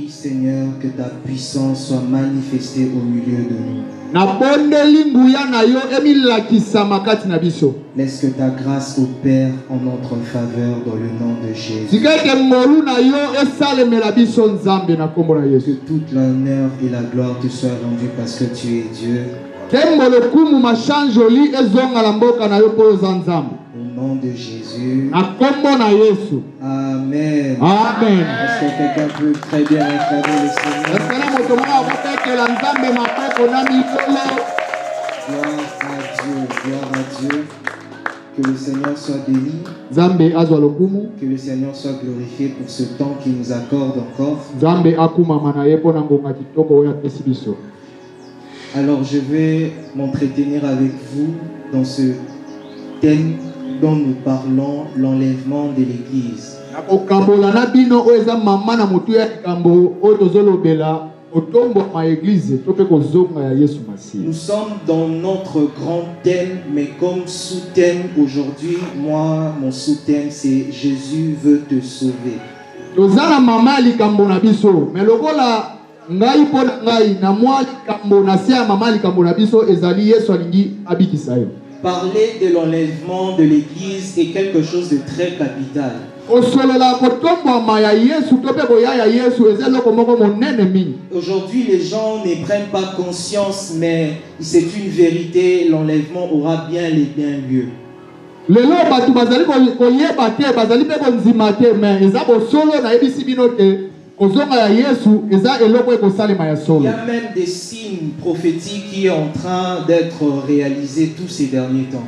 Seigneur, que ta puissance soit manifestée au milieu de nous. Laisse que ta grâce opère en notre faveur dans le nom de Jésus. Que toute l'honneur et la gloire te soient rendues parce que tu es Dieu. Au nom de Jésus. Amen. Amen. Est-ce que quelqu'un peut très bien acclamer le Seigneur? Gloire à Dieu. Que le Seigneur soit béni. Que le Seigneur soit glorifié pour ce temps qu'il nous accorde encore. Alors je vais m'entretenir avec vous dans ce thème dont nous parlons, l'enlèvement de l'Église. Nous sommes dans notre grand thème, mais comme sous-thème aujourd'hui, moi, mon sous-thème c'est Jésus veut te sauver. Parler de l'enlèvement de l'Église est quelque chose de très capital. Aujourd'hui, les gens ne prennent pas conscience, mais c'est une vérité, l'enlèvement aura bien lieu. Il y a même des signes prophétiques qui sont en train d'être réalisés tous ces derniers temps.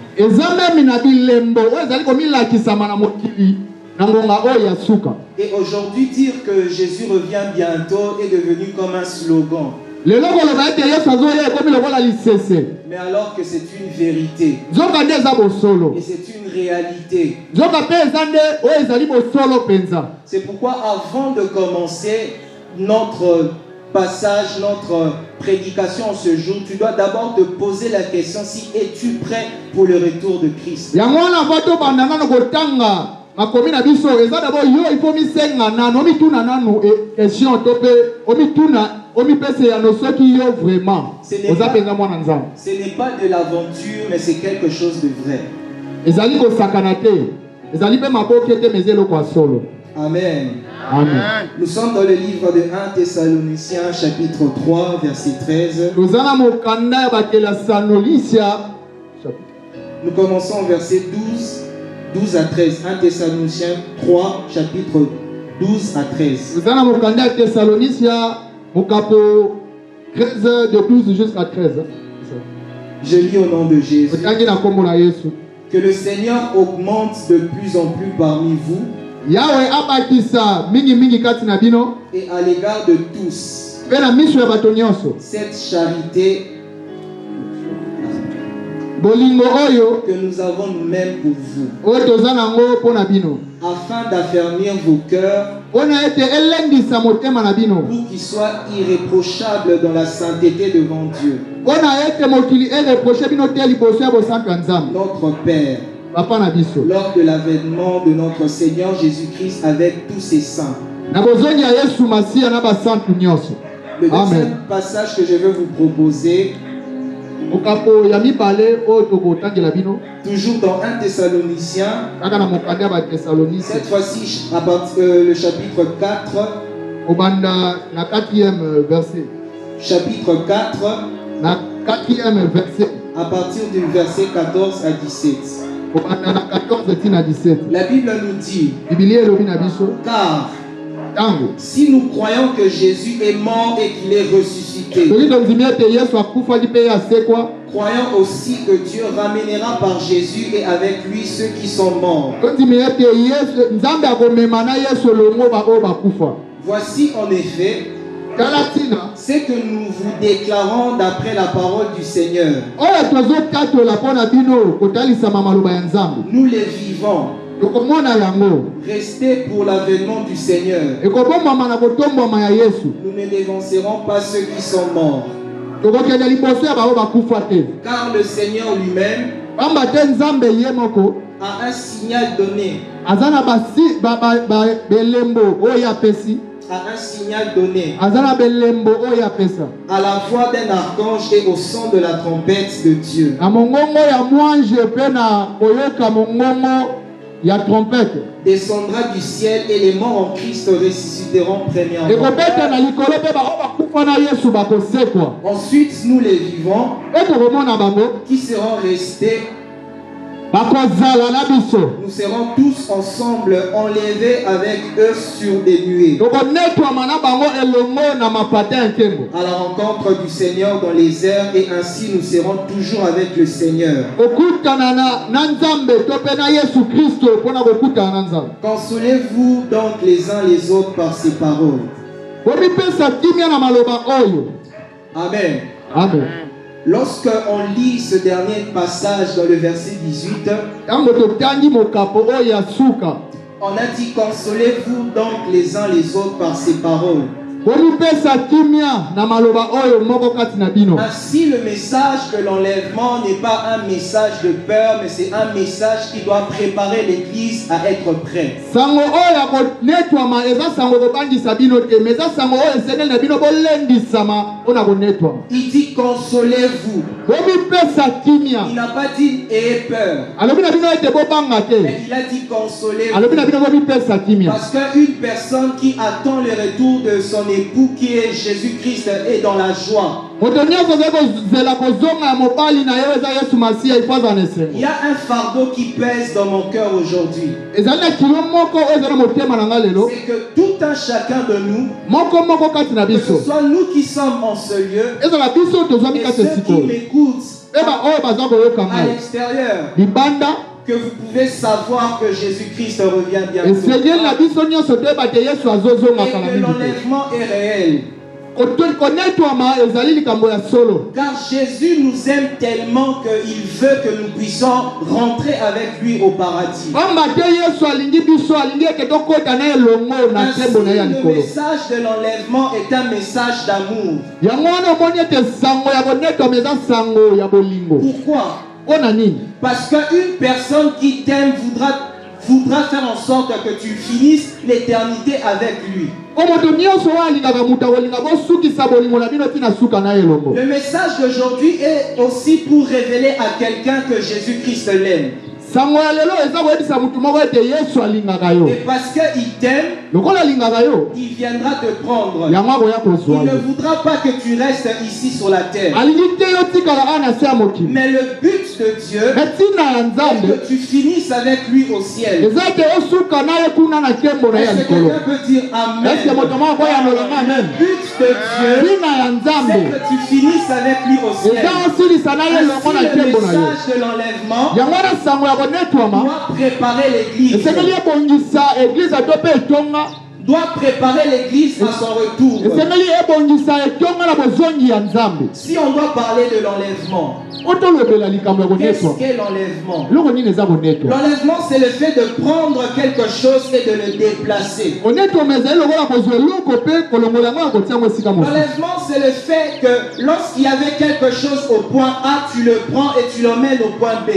Et aujourd'hui, dire que Jésus revient bientôt est devenu comme un slogan. Mais alors que c'est une vérité. Et c'est une réalité. C'est pourquoi avant de commencer notre passage, notre prédication ce jour, tu dois d'abord te poser la question si es-tu prêt pour le retour de Christ. Ce n'est pas de l'aventure, mais c'est quelque chose de vrai. Amen. Amen. Nous sommes dans le livre de 1 Thessaloniciens chapitre 3 verset 13. Nous commençons au verset 12 à 13. 1 Thessaloniciens 3 chapitre 12 à 13. Je lis au nom de Jésus. Que le Seigneur augmente de plus en plus parmi vous. Et à l'égard de tous, cette charité que nous avons nous-mêmes pour vous, afin d'affermir vos cœurs, pour qu'ils soient irréprochables dans la sainteté devant Dieu, notre Père, lors de l'avènement de notre Seigneur Jésus-Christ avec tous ses saints. Le deuxième passage que je veux vous proposer, toujours dans 1 Thessaloniciens, cette fois-ci le chapitre 4, chapitre 4, à partir du verset 14 à 17. La Bible nous dit, car si nous croyons que Jésus est mort et qu'il est ressuscité, croyons aussi que Dieu ramènera par Jésus et avec lui ceux qui sont morts. Voici en effet ce que nous vous déclarons d'après la parole du Seigneur. Nous les vivons. Restez pour l'avènement du Seigneur. Nous ne dévancerons pas ceux qui sont morts. Car le Seigneur lui-même a un signal donné. Azana basi belembo oya pesi. A un signal donné. Azana belembo oya pesa. À la voix d'un archange et au son de la trompette de Dieu. Na mongongo ya mwange pena koyoka mongongo ya trompette. Descendra du ciel et les morts en Christ ressusciteront premièrement. Ekobeta na likolo pe ba bakufa na Yesu bakosekwa. Ensuite, nous les vivants Ekomona bango qui seront restés, bakozala na biso. nous serons tous ensemble enlevés avec eux sur des nuées. Tokonetwa mana bango elongo na mapata nkembo. À la rencontre du Seigneur dans les airs et ainsi nous serons toujours avec le Seigneur. Okutana na Nzambe to pe na Yesu Kristo pona kokutana na Nzambe. Consolez-vous donc les uns les autres par ces paroles. Bomipesa kimia na maloba oyo. Amen. Amen. Lorsque on lit ce dernier passage dans le verset 18, Tango totangi mokapo oyo ya suka. on a dit consolez-vous donc les uns les autres par ces paroles. Bomipesa kimia na maloba oyo moko kati na bino. Ainsi, le message de l'enlèvement n'est pas un message de peur, mais c'est un message qui doit préparer l'Église à être prête. Sango oyo konetwama eza sango kobangisa bino te, mais eza sango oyo esengeli na bino bolendisama mpona konetwama. Il dit consolez-vous. Bomipesa kimia. Il n'a pas dit ayez peur, Alobi na bino ete bobanga te. mais il a dit consolez-vous. Alobi na bino bomipesa kimia. Parce qu'une personne qui attend le retour de son époux qui est Jésus-Christ est dans la joie. Moto nyonso zeko zela kozonga ya mobali na yo eza Yesu Masiya ifaza na esengo. Il y a un fardeau qui pèse dans mon cœur aujourd'hui. Ezali na kilo moko oyo eza na motema na nga lelo. C'est que tout un chacun de nous, Moko kati na que ce biso. soit nous qui sommes en ce lieu, Ezala biso tozwami et kati ceux qui esikoyo. m'écoutent Eba oyo baza koyoka à ngai. l'extérieur, Libanda que vous pouvez savoir que Jésus-Christ revient bientôt. esengeli na biso nyonso toyeba te Yesu azozonga Et kala que mingi te. l'enlèvement est réel. Konetwama ezali likambo ya solo. Car Jésus nous aime tellement qu'il veut que nous puissions rentrer avec lui au paradis. Pamba te Yesu alingi biso alingi eke tokota na elongo na Ainsi, ntembo na ye ya le likolo. message de l'enlèvement est un message d'amour. Yango wana omoni ete sango ya konetwama eza sango ya bolingo. Pourquoi? Mpona nini? Parce qu'une personne qui t'aime voudra faire en sorte que tu finisses l'éternité avec lui. Omoto nyonso oyo alingaka moto akolinga bosukisa bolingo na bino ntina suka na elongo. Le message d'aujourd'hui est aussi pour révéler à quelqu'un que Jésus-Christ l'aime. Sango ya lelo eza koyebisa motu moko ete Yesu alingaka yo. Et parce qu'il t'aime, Lokola alingaka yo, il viendra te prendre. yango akoya kozwa Il ne yo. voudra pas que tu restes ici sur la terre. Alingi te yo tikala ana na se ya mokili. Mais le but de Dieu Me ntina ya est Nzambe que tu finisses avec lui au ciel. eza ete osuka na ye kuna na nkembo na ye ya Est-ce que likolo. quelqu'un peut dire Amen? Eske moto moko akoyanolanga amen? Le but de Dieu, Ntina ya c'est Nzambe que tu finisses avec lui au ciel. eza osilisa na ye elongo na Ainsi, le nkembo na yo. message de l'enlèvement Yango wana sango ya konetwama doit préparer l'église. esengeli ebongisa eglize to mpe etonga. Doit préparer l'église à son retour. Esengeli ebongisa etonga na bozongi ya Nzambe. Si on doit parler de l'enlèvement, Otolobela likambo ya qu'est-ce konetwa. qu'est l'enlèvement? Eloko nini eza konetwa? L'enlèvement, c'est le fait de prendre quelque chose et de le déplacer. Konetwama ezali lokola kozwa eloko mpe kolongola yango ya kotia yango esika mosusu. L'enlèvement, c'est le fait que lorsqu'il y avait quelque chose au point A, tu le prends et tu l'emmènes au point B.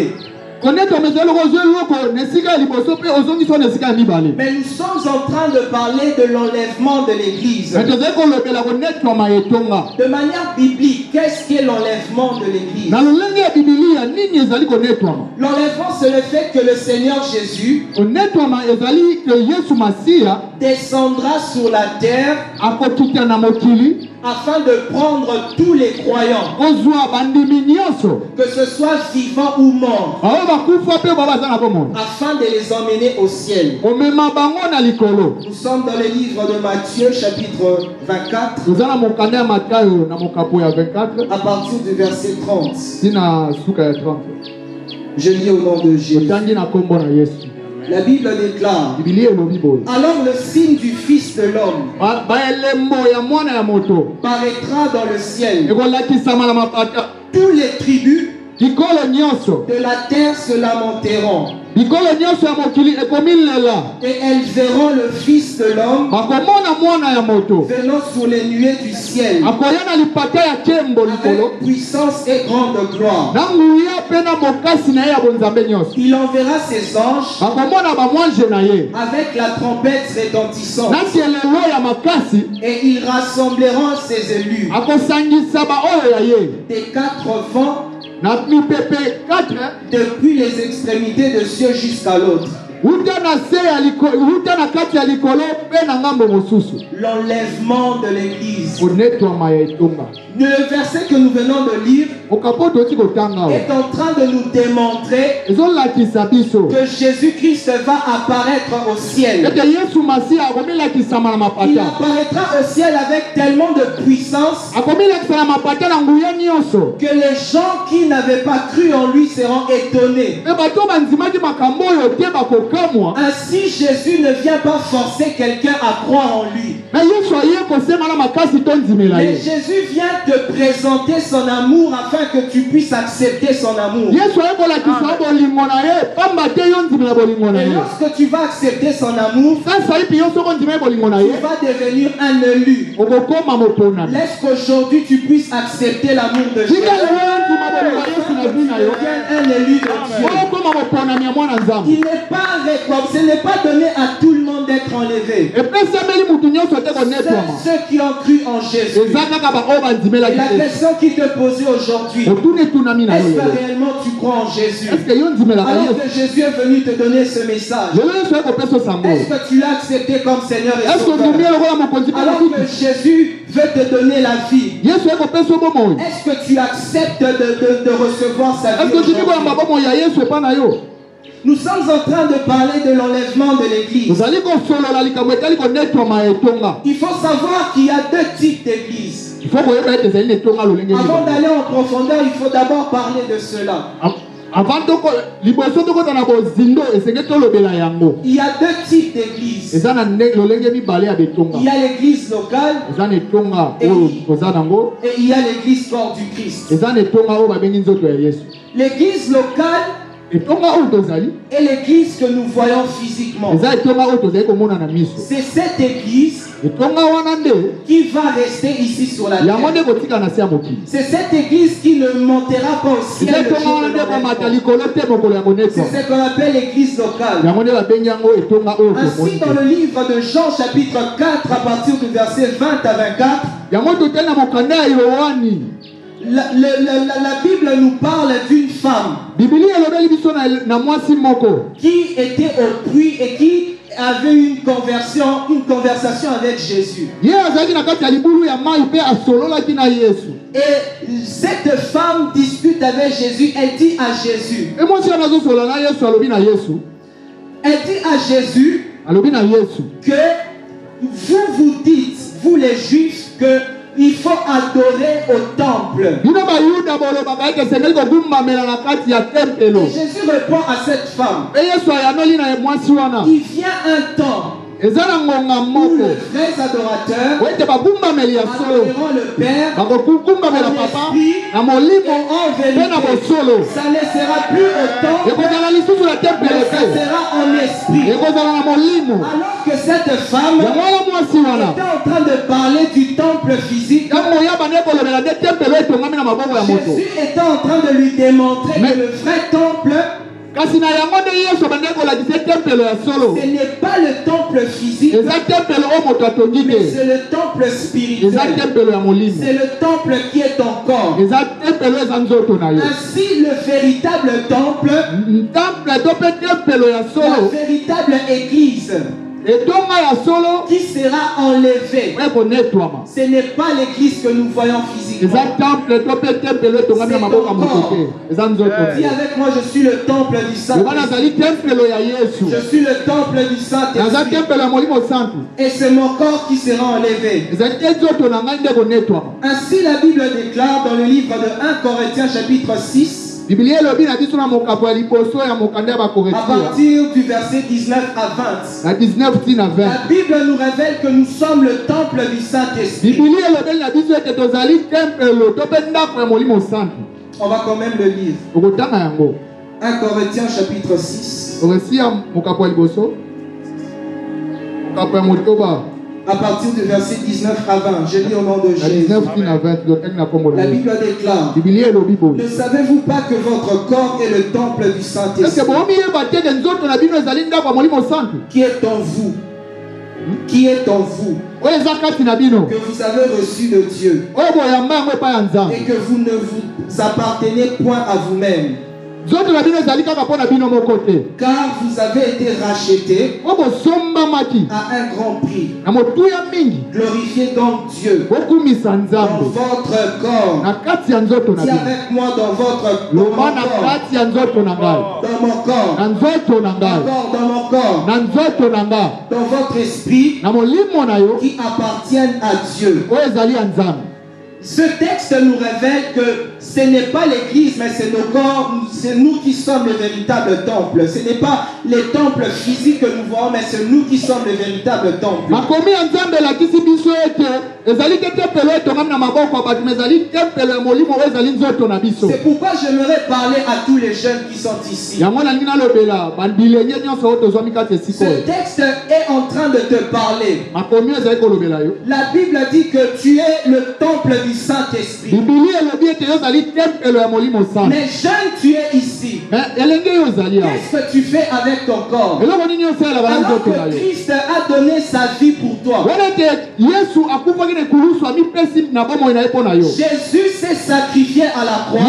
Konetwama ezali loko ozwa eloko na esika ya liboso mpe ozongisi wana esika ya mibale. Mais nous sommes en train de parler de l'enlèvement de l'Église. Me tozali kolobela konetwama etonga. De manière biblique, qu'est-ce qu'est l'enlèvement de l'Église? Na lolenge ya bibilia nini ezali konetwama? L'enlèvement, c'est le fait que le Seigneur Jésus Konetwama ezali ke Yesu Masiya descendra sur la terre akokita na mokili afin de prendre tous les croyants, kozwa bandimi nyonso que ce soit vivants ou morts, ayo bakufa mpe bao baza na bomoi afin de les emmener au ciel. komema bango na likolo. Nous sommes dans le livre de Matthieu, chapitre 24, Toza na mokanda ya Matayo na mokapo ya 24 à partir du verset 30. tina suka ya 30. Je lis au nom de Jésus. Otangi na kombo na Yesu. La Bible déclare: Bibilia elobi boye. alors le signe du Fils de l'homme Baelembo ya mwana ya moto paraîtra dans le ciel. ekolakisama na mapata. Tous les tribus Kikolo nyonso de la terre se lamenteront. bikolo nyonso ya mokili ekomilela et elles verront le Fils de l'homme bakomona mwana ya moto venant sur les nuées du ciel akoya na lipata ya nkembo likolo avec puissance et grande gloire. na nguya mpe na mokasi na ye ya bonzambe nyonso Il enverra ses anges bakomona bamwanje na ye avec la trompette retentissante na kelelo ya makasi et ils rassembleront ses élus akosangisa baoyo ya ye des 4 vents na mipepe 4 depuis les extrémités de cieux jusqu'à l'autre. uta na kati ya likolo mpe na ngambo mosusu L'enlèvement de l'église. konetwama ya etonga. Le verset que nous venons de lire okapo toti kotanga est en train de nous démontrer ezolakisa biso que Jésus-Christ va apparaître au ciel. ete yesu masiya akomilakisama na Il mapata apparaîtra au ciel avec tellement de puissance akomilakisa na mapata na nguya nyonso que les gens qui n'avaient pas cru en lui seront étonnés. mpe bato bandimaki makambo oyo te bakokamwa. Ainsi, Jésus ne vient pas forcer quelqu'un à croire en lui. me yesu aye kosema na makasi tondimela Mais ye Jésus vient te présenter son amour afin que tu puisses accepter son amour. yesu aye kolakisa bolingo na ye pamba te yo ndimela bolingo na Et ye lorsque tu vas accepter son amour, sasa ipi yo soko ndima ye bolingo na tu ye vas devenir un élu. okokoma moponami Laisse qu'aujourd'hui tu puisses accepter l'amour de Jésus. tika lelo yo ndima bolingo ya yesu na vi na yo Deviens un élu de Dieu. okokoma moponami ya mwana nzambe Il n'est pas récompensé, ce n'est pas donné à tout le monde d'être enlevé. epesameli mutu nyonso te C'est konetwama ceux qui ont cru en Jésus. eza kaka baoyo Et bandimelaki la yesu question qui te posait aujourd'hui, otunetunami na yo est-ce que lelo réellement tu crois en Jésus? eske yo ndimelaka Alors yesu que Jésus est venu te donner ce message, lelo yesu aye kopesa osango est-ce que tu l'as accepté comme Seigneur et eske ondimi Sauveur? lokola mokonzi mpe Alors que mokuti Jésus veut te donner la vie, yesu aye kopesa bomoi est-ce que tu acceptes de recevoir sa vie eske otiki aujourd'hui? kolamba bomoi ya yesu epa na yo Nous sommes en train de parler de l'enlèvement de l'église. tozali kosolola likambo etali konetwama ya etonga Il faut savoir qu'il y a deux types d'églises. ifo koyeba ete ezali na etonga lolenge Avant mibale. d'aller en profondeur, il faut d'abord parler de cela. avant liboso tokota na bozindo esenge tolobela yango Il y a deux types d'églises. eza na lolenge mibale ya betonga Il y a l'église locale eza na etonga oyo toza nango et il y a l'église corps du Christ. eza na etonga oyo babengi nzoto ya yesu L'église locale etonga oyo tozali est l'église que nous voyons physiquement. eza etonga oyo tozali komona na miso C'est cette église etonga wana nde qui va rester ici sur la yango nde terre. kotika na se ya mokili C'est cette église qui ne montera pas au ciel eza le etonga jour wana de nde komata l'enlèvement. likolo te mokolo ya konetwa C'est ce qu'on appelle l'église locale. yango nde babengi yango etonga oyo Ainsi, tomoni dans le livre de Jean, chapitre 4, à partir du verset 20 à 24, yango totali na mokanda ya yohani la Bible nous parle d'une femme bibili elobeli biso na mwasi moko qui était au puits et qui avait une conversation avec Jésus. ye azalaki na kati ya libulu ya mai mpe asololaki na yesu Et cette femme discute avec Jésus. Elle dit à Jésus, e mwasi wana azosolola na yesu alobi na yesu elle dit à Jésus alobi na yesu que vous dites, vous les Juifs, que il faut adorer au temple. bino bayuda bolobaka ete esengeli kogumbamela na kati ya tempelo Et Jésus répond à cette femme, mpe yesu ayanoli na mwasi wana il vient un temps eza na ngonga où moko les vrais adorateurs po ete bagumbameli ya solo adoreront le Père bakogumbamela papa na molimo en mpe na vérité. bosolo Ça ne sera plus au temple, ekozala lisusu na tempelo mais ça te sera en esprit. ekozala na molimo Alors que cette femme yango wana mwasi wana était en train de parler du temple physique, ntango ya bande kolobela nde tempelo etongami na maboko ya moto Jésus était en train de lui démontrer Mais- que le vrai temple, kasi na yango nde yesu bande kolakisa tempelo ya solo ce n'est pas le temple physique, eza tempelo oyo moto atongi mais te c'est le temple eza spirituel. tempelo ya molimo C'est le temple qui est ton corps. eza tempelo eza nzoto na yo Ainsi, le véritable temple, temple to mpe tempelo ya la solo véritable église etonga ya solo qui sera enlevée, oyo ekonetwama ce n'est pas l'église que nous voyons physiquement. eza temple to mpe tempelo etongami na maboko ya moto te eza nzoto na Dis yo avec moi, je suis le temple du yoka Saint-Esprit. nazali tempelo ya yesu Je suis le temple du naza Saint-Esprit. tempelo ya molimo santu Et c'est mon corps qui sera enlevé. ezali te nzoto na ngai nde ekonetwama Ainsi, la Bible déclare dans le livre de 1 Corinthiens chapitre 6, bibilia elobi na biso na mokapo ya liboso ya mokanda ya à bakorintia partir du verset 19 à 20. na 19 ti na 20 La Bible nous révèle que nous sommes le temple du Saint-Esprit. bibilia elobeli na biso ete tozali tempelo to mpe ndako ya molimo santu On va quand même le lire. okotanga yango 1 Corinthiens chapitre 6. À partir du verset 19 à 20, je lis au nom de Jésus. La Bible déclare: ne savez-vous pas que votre corps est le temple du Saint-Esprit qui est en vous? Qui est en vous, que vous avez reçu de Dieu, et que vous ne vous appartenez point à vous-même, car vous avez été rachetés à un grand prix. Glorifiez donc Dieu dans votre corps. Dis avec moi: dans votre corps. Dans mon corps. Encore dans mon corps. Dans votre esprit qui appartiennent à Dieu. Ce texte nous révèle que ce n'est pas l'église, mais c'est nos corps, c'est nous qui sommes le véritable temple. Ce n'est pas les temples physiques que nous voyons, mais c'est nous qui sommes le véritable temple. C'est pourquoi j'aimerais parler à tous les jeunes qui sont ici. Ce texte est en train de te parler. La Bible dit que tu es le temple du Saint-Esprit. Mais jeune, tu es ici. Qu'est-ce que tu fais avec ton corps? Alors que Christ a donné sa vie pour toi. Jésus s'est sacrifié à la croix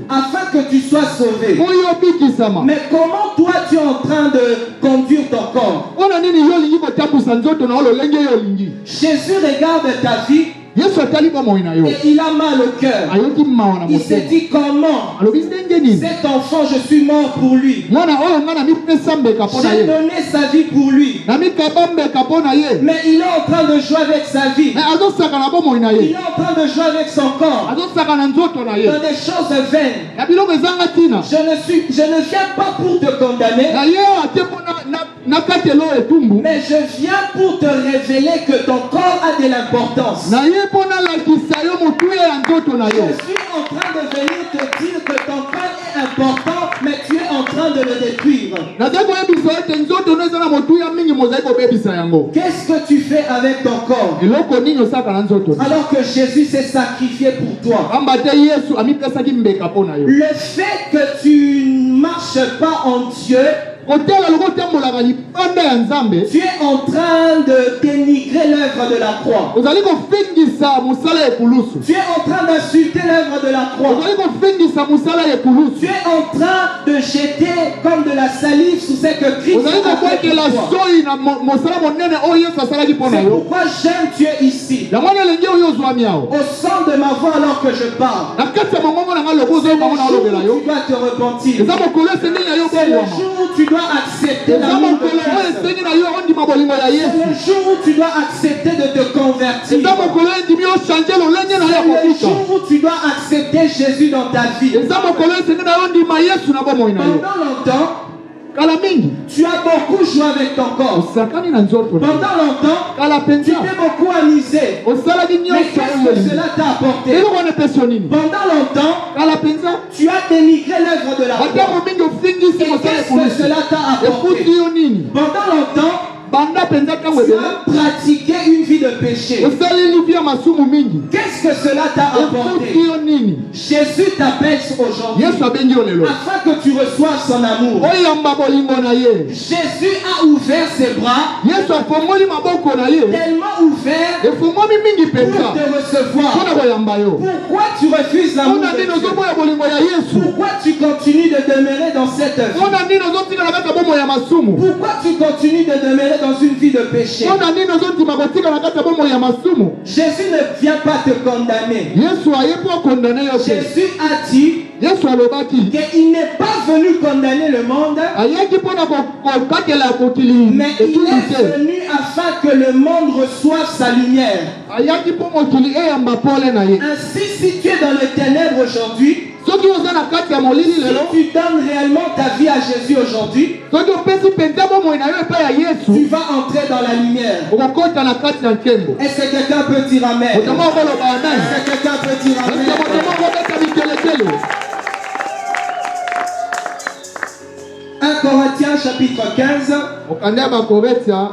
afin que tu sois sauvé. Mais comment toi tu es en train de conduire ton corps? Jésus regarde ta vie et il a mal au cœur. Il s'est dit: comment cet enfant, je suis mort pour lui. J'ai donné sa vie pour lui. Mais il est en train de jouer avec sa vie. Il est en train de jouer avec son corps dans des choses vaines. Je ne viens pas pour te condamner, mais je viens pour te révéler que ton corps a de l'importance. Je suis en train de venir te dire que ton corps est important, mais tu es en train de le détruire. Qu'est-ce que tu fais avec ton corps? Alors que Jésus s'est sacrifié pour toi. Le fait que tu ne marches pas en Dieu, tu es en train de dénigrer l'œuvre de la croix. Tu es en train d'insulter l'œuvre de la croix. Tu es en train de jeter comme de la salive sur ce que Christ a fait pour toi. C'est pourquoi jeune, tu es ici. Au son de ma voix alors que je parle. C'est le jour où tu dois te repentir. C'est le jour où tu dois accepter l'amour de Christ. C'est le jour où tu dois accepter de te convertir. C'est le jour où tu dois accepter Jésus dans ta vie. Pendant longtemps, tu as beaucoup joué avec ton corps. Pendant longtemps, tu t'es beaucoup amusé. Mais qu'est-ce que cela t'a apporté? Pendant longtemps, tu as dénigré l'œuvre de la croix. Et qu'est-ce que cela t'a apporté? Pendant longtemps, tu as pratiqué une vie de péché. Qu'est-ce que cela t'a apporté? Jésus t'appelle aujourd'hui afin que tu reçoives son amour. Jésus a ouvert ses bras, tellement ouvert pour te recevoir. Pourquoi tu refuses l'amour de Dieu? Pourquoi tu continues de demeurer dans cette vie? Pourquoi tu continues de demeurer dans une vie de péché? Jésus ne vient pas te condamner. Jésus a dit qu'il n'est pas venu condamner le monde, mais il est venu afin que le monde reçoive sa lumière. Ainsi, si tu es dans les ténèbres aujourd'hui, si tu donnes réellement ta vie à Jésus aujourd'hui, tu vas entrer dans la lumière. Est-ce que quelqu'un peut dire amen? Est-ce que quelqu'un peut dire amen? Corinthiens chapitre 15, okanda bakoretia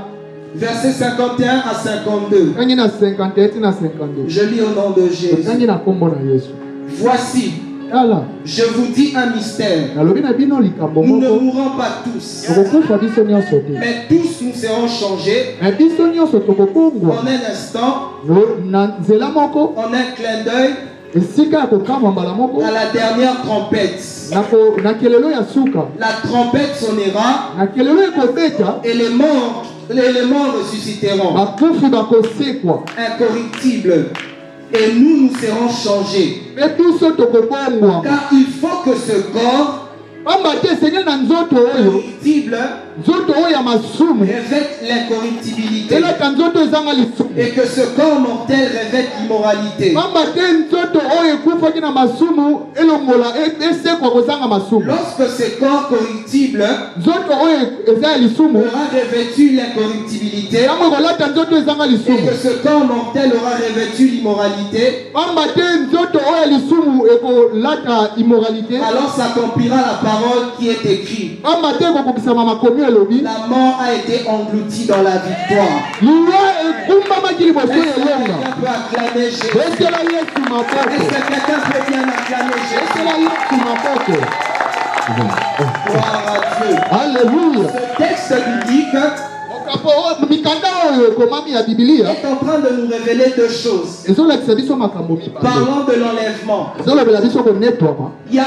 verset 51 à 52. tangi na 51 na 52 Je lis au nom de Jésus. tangi na kombo na Yesu. Voici, Tala je vous dis un mystère. nalobi na bino likambo Nous ne moko mourrons pas tous, tokokufa biso nyonso te, mais tous nous serons changés me biso nyonso tokokongwa en un instant, na nzela moko, en un clin d'œil, esika ya kokamwa mbala moko, à la dernière trompette. na kelelo ya suka, La trompette sonnera na kelelo ekobeta, et les morts ressusciteront, bakufi bakosekwa, incorruptibles, et nous serons changés. me biso tokokongwa. Car il faut que ce corps Pamba te esengeli na nzoto oyo, corruptible nzoto oyo ya masumu revête l'incorruptibilité elaka nzoto ezanga lisumu, et que ce corps mortel revête l'immoralité. pamba te nzoto oyo ekufaki na masumu elongola esekwa kozanga masumu. Lorsque ce corps corruptible Nzoto oyo eza ya lisumu aura revêtu l'incorruptibilité ntango ekolata nzoto ezanga et lisumu, que ce corps mortel aura revêtu l'immoralité, pamba te nzoto oyo ya lisumu ekolata immoralité, alors s'accomplira la parole qui est écrite. pamba te ekokokisama makomi elobi La mort a été engloutie dans la victoire. liwa ekumbamaki liboso Est-ce que elonga. quelqu'un peut acclamer Jésus? Betela Yesu Est-ce maboko, que quelqu'un peut bien acclamer Jésus? betela Yesu maboko. Gloire à Dieu. Alléluia. Ce texte biblique Okapo oyo mikanda oyo ekomami ya Biblia est en train de nous révéler deux choses. ezolakisa biso makambo mibale, Parlons de l'enlèvement. ezolobela biso konetwama. Il y a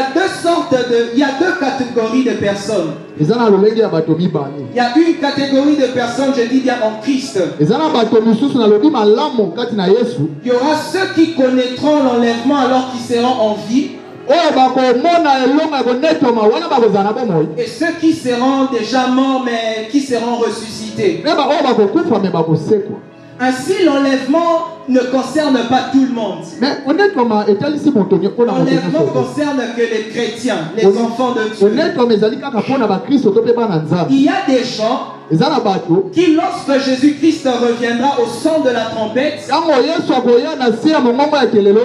deux catégories de personnes. Eza na lolenge ya bato mibale, Il y a une catégorie de personnes, je dis bien en Christ. eza na bato misusu nalobi malamu kati na Yesu Il y aura ceux qui connaîtront l'enlèvement alors qu'ils seront en vie, oyo bakomona elongo ya konetwama wana bakozala na bomoi, et ceux qui seront déjà morts mais qui seront ressuscités. me oyo bakokufa me bakosekwa. Ainsi, l'enlèvement ne concerne pas tout le monde. me konetwama etalisi moto mpona moto L'enlèvement nyonso. concerne que les chrétiens, les enfants de Dieu. konetwama ezali kaka mpona bakristo to mpe bana nzambe. Il y a des gens Eza na bato qui, lorsque Jésus-Christ reviendra au son de la trompette, ntango Yesu akoya na se ya mongongo ya kelelo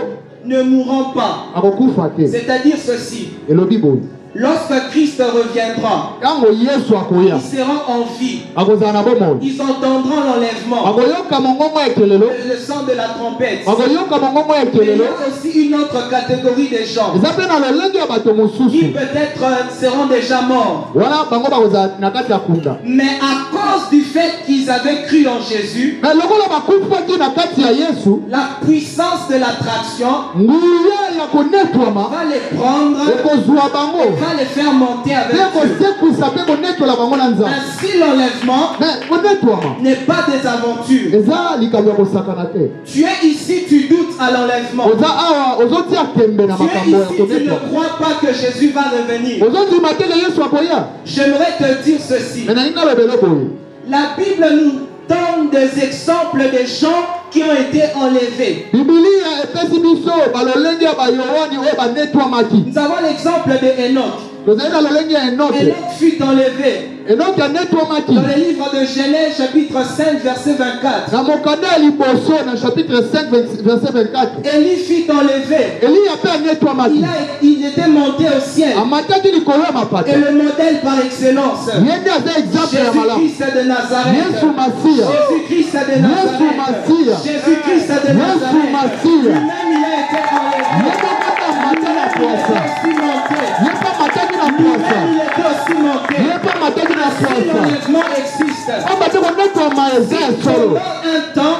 ne mourront pas. akokufa te. C'est-à-dire ceci, Elobi boye lorsque Christ reviendra, ntango Yesu akoya ils seront en vie. akozala na bomoi, Ils entendront l'enlèvement, bakoyoka mongongo ya kelelo, le son de la trompette. bakoyoka mongongo ya Mais il y kelelo. a aussi une autre catégorie de gens Eza mpe na lolenge ya bato qui mosusu peut-être seront déjà morts. wana bango bakozala na kati ya kunda, Mais à cause du fait qu'ils avaient cru en Jésus, me lokola bakufaki na kati ya Yesu, la puissance de l'attraction nguya ya konetwama va les prendre, ekozwa bango va les faire monter avec mpe Dieu. kosekwisa mpe konetwela bango na nzambe. Ainsi, l'enlèvement me konetwama n'est pas des aventures. eza likambo ya kosakana te. Tu es ici, tu doutes à l'enlèvement. oza awa ozotia tembe na Tu es makambo ya ici, tu ne konetwama, crois pas que Jésus va revenir. ozondima te ke Yesu akoya. J'aimerais te dire ceci. me nalingi nalobele boye, La Bible nous donne des exemples de gens qui ont été enlevés. bibilia epesi biso balolenge ya bayoani oyo banetwamaki. Nous avons l'exemple de Enoch. tozali na lolenge ya Enoke. Enoch fut enlevé. Enoke anetwamaki Dans le livre de Genèse, chapitre 5, verset 24. na mokanda ya liboso na chapitre 5 verset 24. Élie fut enlevé. Eliya mpe anetwamaki, Il était monté au ciel. amataki likolo ya mapata. Et le modèle par excellence, ye nde aza exemple ya malamu. Jésus-Christ de Nazareth. Yesu Masiya, Jésus-Christ de Nazareth. Masiya. Jésus-Christ de Yesu Nazareth. Masiya. Lui-même, il a été enlevé. ye mokata amata na Il pwasa, était aussi monté. ye mpe amataki na Lui-même, pwasa, il était aussi monté. ye mpe amataki na Si pwasa. l'enlèvement existe, amba te konetwama eza ya solo. pendant un temps,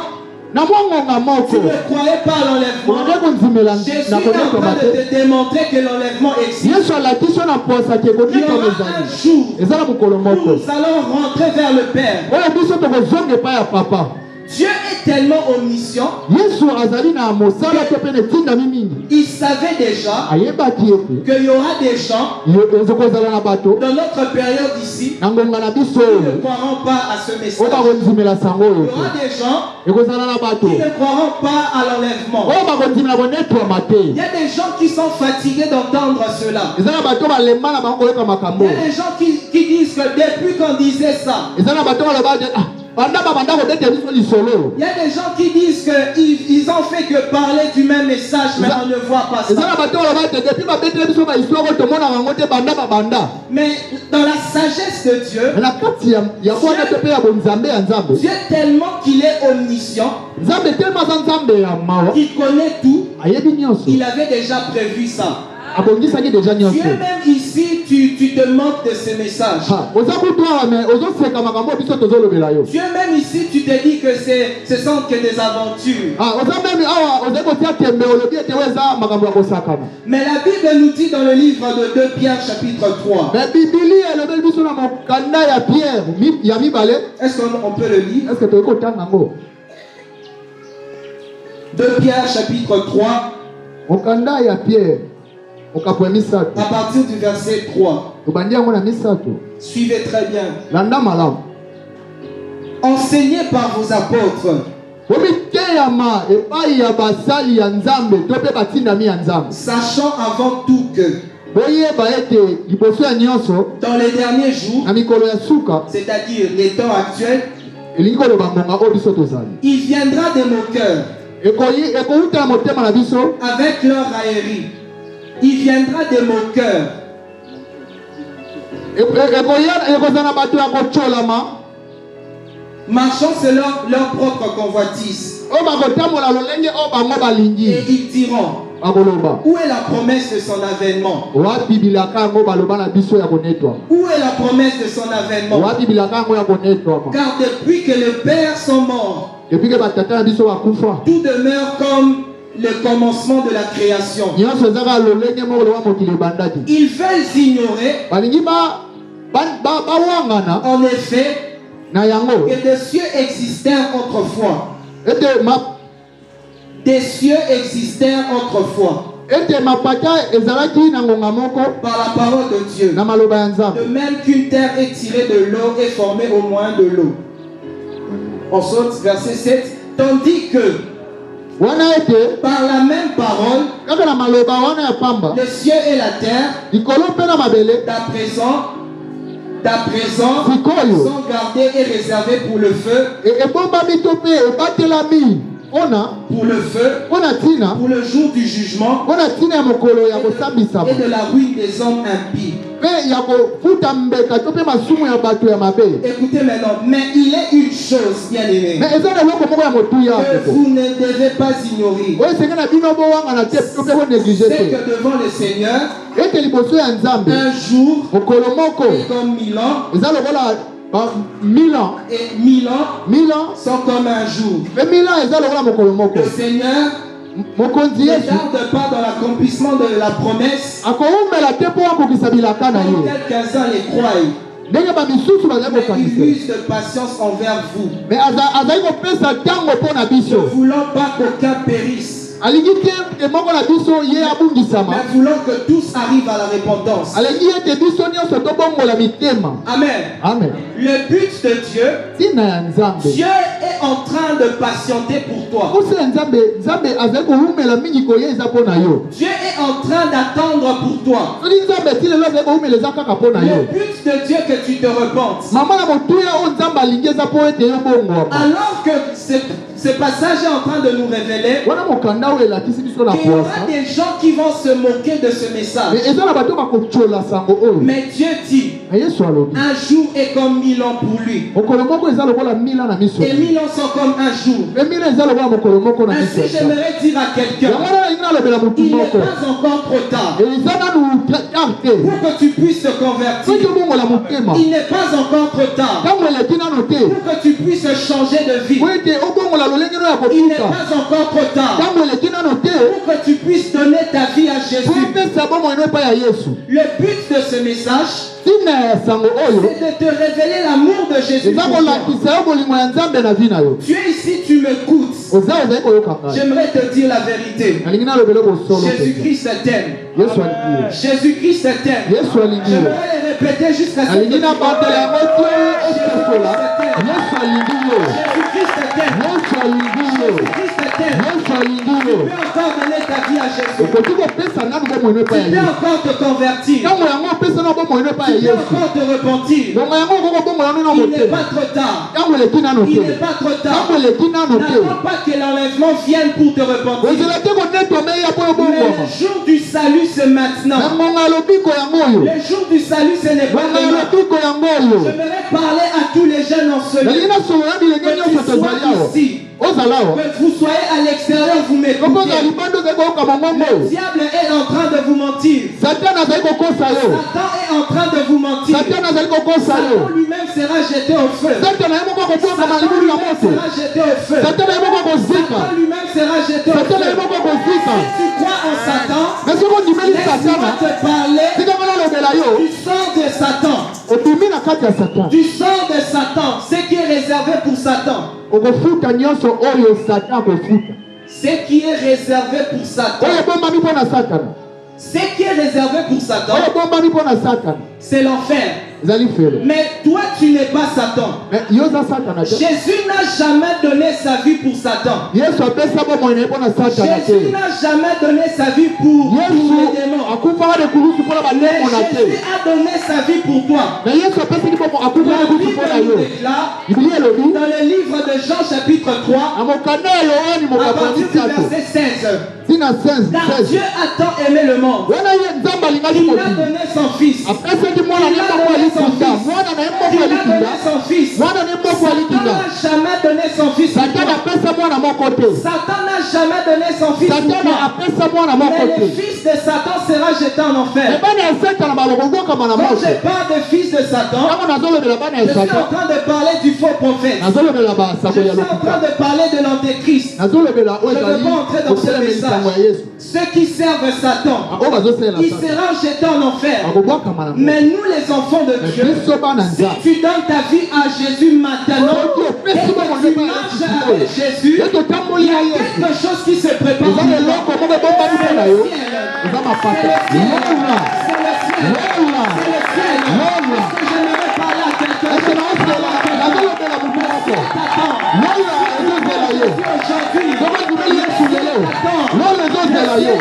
na mwangonga tu moko ne croyais pas à l'enlèvement. okoki kondimela Jésus na est en konetwama train te. de te démontrer que l'enlèvement existe. Yesu alakisi yo na pwasa ke Il y konetwama aura un ezali, jour eza na mokolo où moko nous allons rentrer vers le Père. oyo biso tokozonga epai ya papa. Dieu est tellement omniscient, Yesu azali na mosala te mpe na etindami mingi, il savait déjà ayebaki ete qu'il y aura des gens ezokozala na bato dans notre période ici na ngonga na biso qui ne oyo croiront pas à ce oyo message. bakondimela sango Il oyo y aura te, des gens ekozala na bato qui ne croiront pas à l'enlèvement. oyo bakondimela konetwama Il y te. a des gens qui sont fatigués d'entendre cela. Eza na bato balema na bango koyoka Il makambo y a des gens qui disent que depuis qu'on disait ça, eza na bato baloba te Il y a des gens qui disent qu'ils ont fait que parler du même message, mais on ne voit pas ça. Mais dans la sagesse de Dieu, Dieu tellement qu'il est omniscient, il connaît tout, il avait déjà prévu ça. Dieu même ici, tu te moques de ce message. Dieu même ici, tu te dis que ce sont que des aventures. Mais la Bible nous dit dans le livre de 2 Pierre chapitre 3. Est-ce qu'on peut le lire? 2 Pierre chapitre 3. À partir du verset 3. Suivez très bien. Enseignez par vos apôtres, sachant avant tout que dans les derniers jours, c'est-à-dire les temps actuels, il viendra des moqueurs avec leur raillerie. Il viendra des moqueurs marchant selon leur propre convoitise. Et ils diront, où est la promesse de son avènement? Où est la promesse de son avènement? Car depuis que les pères sont morts, tout demeure comme le commencement de la création. Ils veulent ignorer, en effet, que des cieux existèrent autrefois. Des cieux existèrent autrefois. Par la parole de Dieu. De même qu'une terre est tirée de l'eau et formée au moins de l'eau. On saute verset 7. Tandis que par la même parole, le ciel et la terre, d'à présent, sont gardés et réservés pour le feu, pour le feu, pour le jour du jugement et de la ruine des hommes impies. Écoutez maintenant, mais il est une chose, bien aimé, que vous ne devez pas ignorer. C'est que devant le Seigneur, un jour est comme 1000 ans, et 1000 ans sont comme un jour. Le Seigneur ne tarde pas dans l'accomplissement de la promesse, comme quelques-uns les croient. Mais il use de patience envers vous, ne voulant pas qu'aucun périsse, mais voulant que tous arrivent à la repentance. Amen. Le but de Dieu, Dieu est en train de patienter pour toi. Dieu est en train d'attendre pour toi. Le but de Dieu que tu te repentes. Alors que ce passage est en train de nous révéler qu'il y aura des gens qui vont se moquer de ce message. Mais Dieu dit, un jour est comme 1000 ans pour lui. Et 1000 ans sont comme un jour. Ainsi, j'aimerais dire à quelqu'un, il n'est pas encore trop tard pour que tu puisses te convertir. Il n'est pas encore trop tard pour que tu puisses changer de vie. Il n'est pas encore trop tard pour que tu puisses donner ta vie à Jésus. Le but de ce message, c'est de te révéler l'amour de Jésus pour toi. Tu es ici, tu m'écoutes. J'aimerais te dire la vérité. Jésus-Christ t'aime. Jésus-Christ t'aime. J'aimerais les répéter jusqu'à ce que tu Jésus-Christ t'aime. Jésus-Christ t'aime. peux encore donner ta vie à Jésus. Tu okoki kopesa nanu bomoi epai ya peux Yesu. encore te convertir. Ntango yango opesa na bomoi epai ya Tu peux Yesu. encore te repentir. Bongo yango okoko bomoi na Il n'est motema. pas trop tard. Ntango eleki nano Il te. n'est pas trop tard. Ntango eleki nano te. N'attends pas que l'enlèvement vienne pour te repentir. ozela te konetwama ya po Mais ebongoma. le jour du salut, c'est maintenant. na ngonga ya lobiko yango oyo. Le jour du salut, ce n'est pas ngonga ya demain. lobiko yango oyo. J'aimerais parler à tous les jeunes en ce nalingi lieu. nasolola bilenge nyonso tozali awa. Ici. ozala awa. Que vous soyez à l'extérieur, vous kokoza m'écoutez. libanda ozali koyoka mongongo Le oyo. diable est en train de vous mentir. satana azali kokosa yo. Satan est en train de vous mentir. satana azali kokosa yo. Satan lui-même sera jeté au feu. satana ye moko akobwakama Satan libulu ya lui-même moto. sera jeté au feu. satana ye moko akozika. Satan lui-même sera jeté au satana ye feu. moko akozika. Si tu crois en Satan, mais soki ondimeli laisse-moi satana te parler tikanga nalobela yo du sang de Satan. obimi na kati ya satana Du sang de Satan, ce qui est réservé pour Satan. okofuta nyonso oyo satana akofuta Ce qui est réservé pour Satan. oyo ebombami mpo na satana Ce qui est réservé pour Satan, oyo ebombami mpo na satana c'est l'enfer. ezali fele. Mais toi, tu n'es pas Satan. mais yo oza satana te. Jésus n'a jamais donné sa vie pour Satan. yesu apesa bomoi na ye mpo na satana Jésus te. n'a jamais donné sa vie pour yesu les démons. akufaka dekulusu mpo na Mais bademona te. Jésus a donné sa vie pour toi. mais yesu apesaki bomo akufa La dekulusu Bible mpo na nous yo. déclare biblia elobi dans le livre de Jean chapitre 3, na mokanda ya yohani à mokambo ya partir du misato verset 16. ntina 16 Car Dieu a tant aimé le monde wana ye nzambe alingaki qu'il a mokili donné son fils. apesaki mwana ne moko alikinda mwana na ye moko Il a donné alikinda son fils. mwana ne moko Satan alikinda n'a jamais donné son fils pour satana toi. apesa mwana moko te. Satan n'a jamais donné son fils pour satana toi. apesa mwana moko Mais le te. fils de Satan sera jeté en enfer. bana ya satana balokobwakama na Quand moto. je parle de fils de Satan, ntango nazolobela bana je ya suis en satana train de parler du faux prophète. nazolobela Je basako suis ya en train lokuta de parler de l'antéchrist. nazolobela oyo Je ne ezali veux pas entrer dans ce kotelema lisango ya message. yesu Ceux qui servent Satan, oyo bazosalela ils satana seront jetés en enfer. bakobwakama na moto. Mais nous, les enfants de Dieu, biso bana si nzambe tu donnes ta vie à Jésus maintenant Soki et opesi bomoi que tu na marches Yesu avec oyo Jésus, ye totamboli il y ya a yesu quelque chose qui se prépare. eza na eloko moko ebombami mpo na yo eza mapata lola C'est le ciel. lola C'est le ciel. lola Est-ce que j'aimerais parler à quelqu'un ese naosela nazolobela motu moko t'attends? lola ezozela yo Aujourd'hui, soko ndimeli yesu lelo lola ezozela yo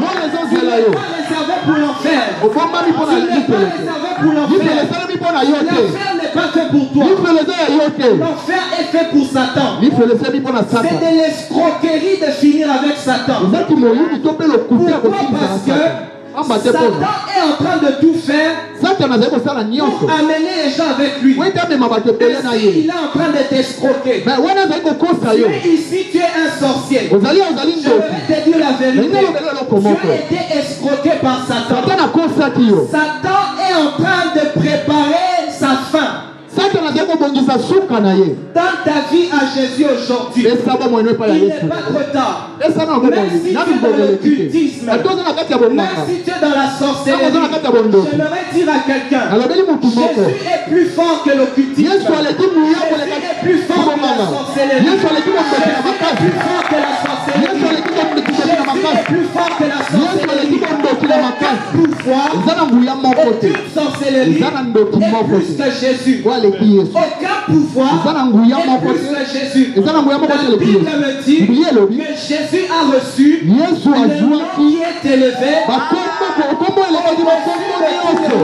lola ezozela yo pas réservé pour l'enfer. obombami mpo na Tu n'es pas lifele te réservé pour lifele l'enfer. esalami mpo na yo te L'enfer n'est pas fait pour toi. lifele eza ya yo te L'enfer est fait pour Satan. lifele esalami mpo na C'est satana de l'escroquerie de finir avec Satan. ezaki moyubi to mpe lokuta ya Pourquoi? kosilisa na Parce que satana amba te Satan mpona est en train de tout faire satana azali kosala pour nyonso amener les gens avec lui. po ete amema bato ebele na Ainsi, ye il est en train de t'escroquer. me wana azali kokosa Tu yo es ici, tu es un sorcier. ozali ozali Je ndoki vais te dire la vérité. nalingi alobela eloko Tu moko as été escroqué par Satan. satana akosaki yo Satan est en train de préparer sa fin. satana azali kobongisa suka na ye Donne ta vie à Jésus aujourd'hui. esa bomoi epai ya Il yesu n'est pas trop tard. esa na Même si tu es nani dans bobeleki te l'occultisme, ati oza na kati ya même bonganga si tu es dans la ntango oza na sorcellerie, kati ya bondoki j'aimerais dire à quelqu'un, alobeli motu moko Jésus est plus fort que l'occultisme. yesu aleki moya koleka Jésus est plus fort que la bonganga sorcellerie. yesu aleki bondoki na Jésus est makasi plus fort que la yesu sorcellerie. aleki bondoki na Jésus est makasi plus fort que la yesu aleki sorcellerie. bondoki na makasi Pouvoir, eza na nguya moko te aucune sorcellerie eza na ndoki est moko plus te que Jésus. po aleki yesu Aucun pouvoir eza na nguya est moko plus te que Jésus. eza na nguya moko te La eleki Bible yesu me dit biblia elobi que Jésus a reçu yesu le nom azwaki qui est élevé. bakombo eleki bakombo nyonso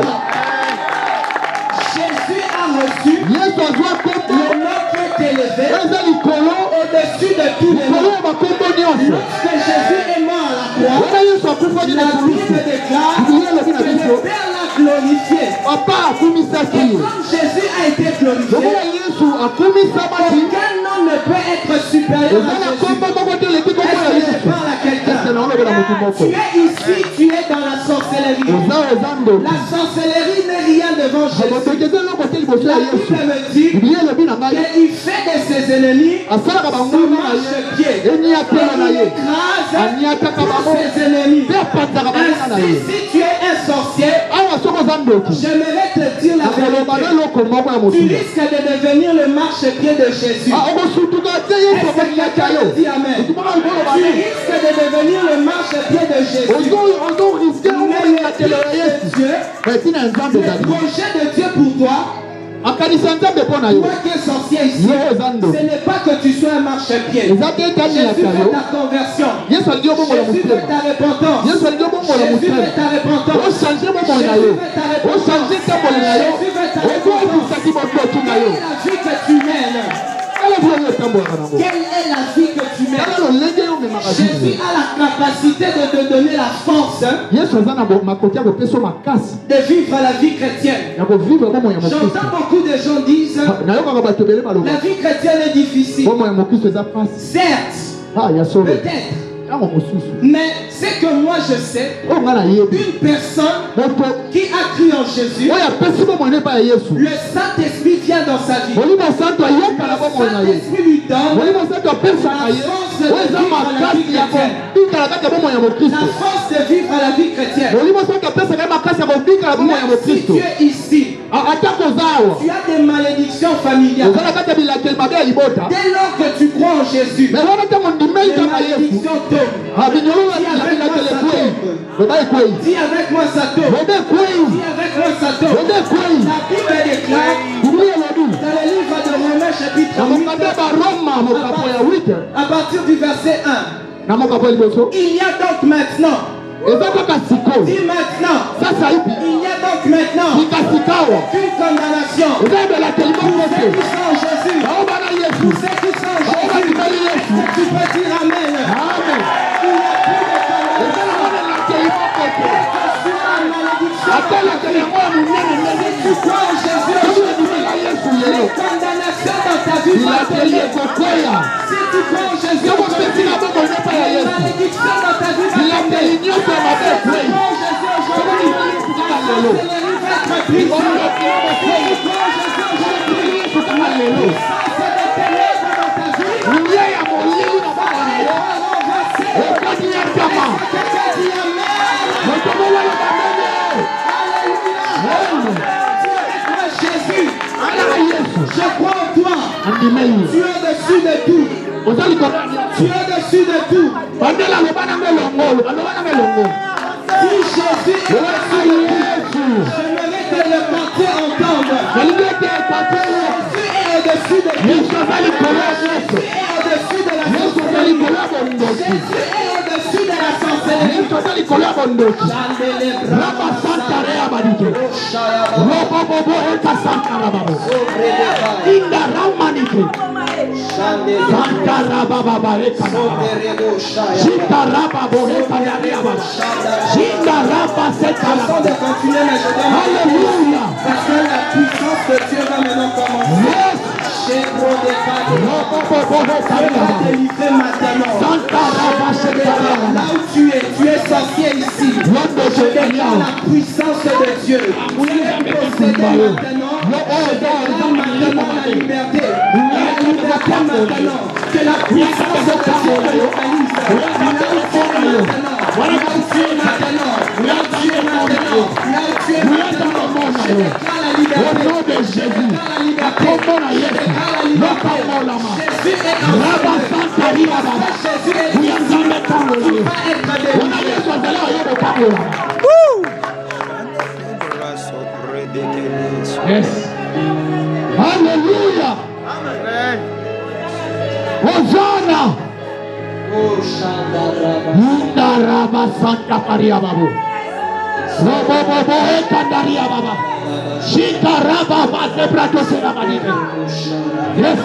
Jésus a reçu yesu azwa kombo le nom qui est élevé oyo eza likolo au-dessus de tous les likolo noms. ya bakombo nyonso Lorsque Jésus est mort à la croix, wana yesu akufaki na la kulusu Bible déclare biblia elobi na que le biso Père l'a glorifié. papa akumisaki Et ye comme Jésus a été glorifié, lokola yesu akumisamaki aucun nom ne peut être supérieur eza à na Jésus. kombo moko te eleki kombo ya Est-ce que je yesu parle à quelqu'un? ese naolobela motu Tu moko es ici, tu es dans la sorcellerie. eza ndoki La sorcellerie n'est rien devant Jésus. botoki eza eloko te liboso La ya yesu Bible me dit biblia elobi na ngai qu'il fait de ses ennemis asalaka son bangulu na ye marchepied. eniatela na Il ye écrase aniataka tous bango ses ennemis. mpe apanzaka bango na Ainsi, ye si tu es un sorcier, awa soki oza ndoki j'aimerais te dire la nakoloba na vérité. eloko moko ya Tu mosula risques de devenir le marchepied de Jésus. okosutuka te yesu Est-ce que akoliaka quelqu'un yo me dit amen? otumaka likoloba Tu ne risques de devenir le marchepied de Jésus. ozoriske Mais le okolingatelo ya but yesu de Dieu, me ntina ya nzambe le ezali projet de Dieu pour toi, Toi qui es sorcier ici, ce n'est pas que tu sois un marchepied. Jésus fait ta conversion. Jésus fait ta repentance. Jésus fait ta repentance. Jésus fait ta repentance. Jésus fait ta repentance. Quelle est la vie que tu mènes? Quelle est la vie que tu mènes? Jésus a la capacité de te donner la force de vivre la vie chrétienne. J'entends beaucoup de gens dire la vie chrétienne est difficile. Certes, peut-être. Mais c'est que moi je sais, une personne qui a cru en Jésus, le Saint-Esprit vient dans sa vie. Le Saint-Esprit lui donne la force de vivre la vie chrétienne. La force de vivre la vie chrétienne. Même si tu es ici, tu as des malédictions familiales. Dès lors que tu crois en Jésus, les malédictions tombent. Dis avec moi ça tombe. Dis avec moi ça tombe. La Bible déclare dans le livre de Romains chapitre 8 à partir du verset 1. Il y a donc maintenant. Dis maintenant. Il y a donc maintenant aucune condamnation pour ceux qui sont en Jésus. Pour ceux qui sont en Jésus. Est-ce que tu peux dire Amen? Amen. Tu crois en Jésus, les condamnations dans ta vie vont tomber. Si tu crois en Jésus, les malédictions dans ta vie vont tomber. Si tu crois en Jésus aujourd'hui, les va être brisé. Si tu crois en Jésus aujourd'hui, ça c'est des ténèbres dans ta vie. Je crois en toi. Tu es au-dessus de tout. Tu es au-dessus de tout. Si Jésus est au-dessus de tout, j'aimerais que le porteur entende. Jésus est au-dessus de tout. Jésus est au-dessus de la sorcellerie. Jésus est au-dessus de la sorcellerie. Alléluia. Parce que la puissance de Dieu va maintenant commencer. Dieu va délivrer maintenant. Là où tu es sorcier ici. Je déclare la puissance de Dieu. Tu es possédé maintenant. Je déclare maintenant la liberté. La liberté maintenant. Que la puissance de Dieu te localise. Là où tu es maintenant. Là où tu es maintenant. Là où tu es maintenant. Là où tu es maintenant. Je déclare la liberté. Au nom de Jésus. Je déclare la liberté. Jésus est Yes. Hallelujah. Hosanna. Indaraba Santa Maria Babu. Robobo Ekandaria Baba. Shikaraba Bazebrato Senamanime. Yes.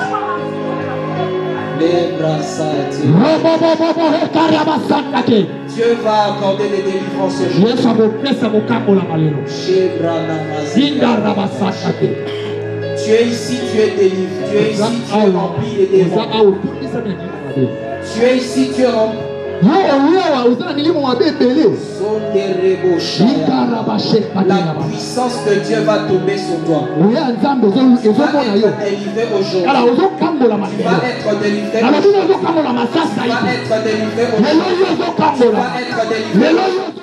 Dieu va accorder des délivrances ce jour. Tu es ici, tu es délivré. Tu es ici, tu es rempli de démons. Tu es ici, tu es rempli. La puissance de Dieu va tomber sur toi. Tu vas être délivré aujourd'hui. Tu vas être délivré aujourd'hui. Tu vas être délivré aujourd'hui. Tu vas être délivré aujourd'hui.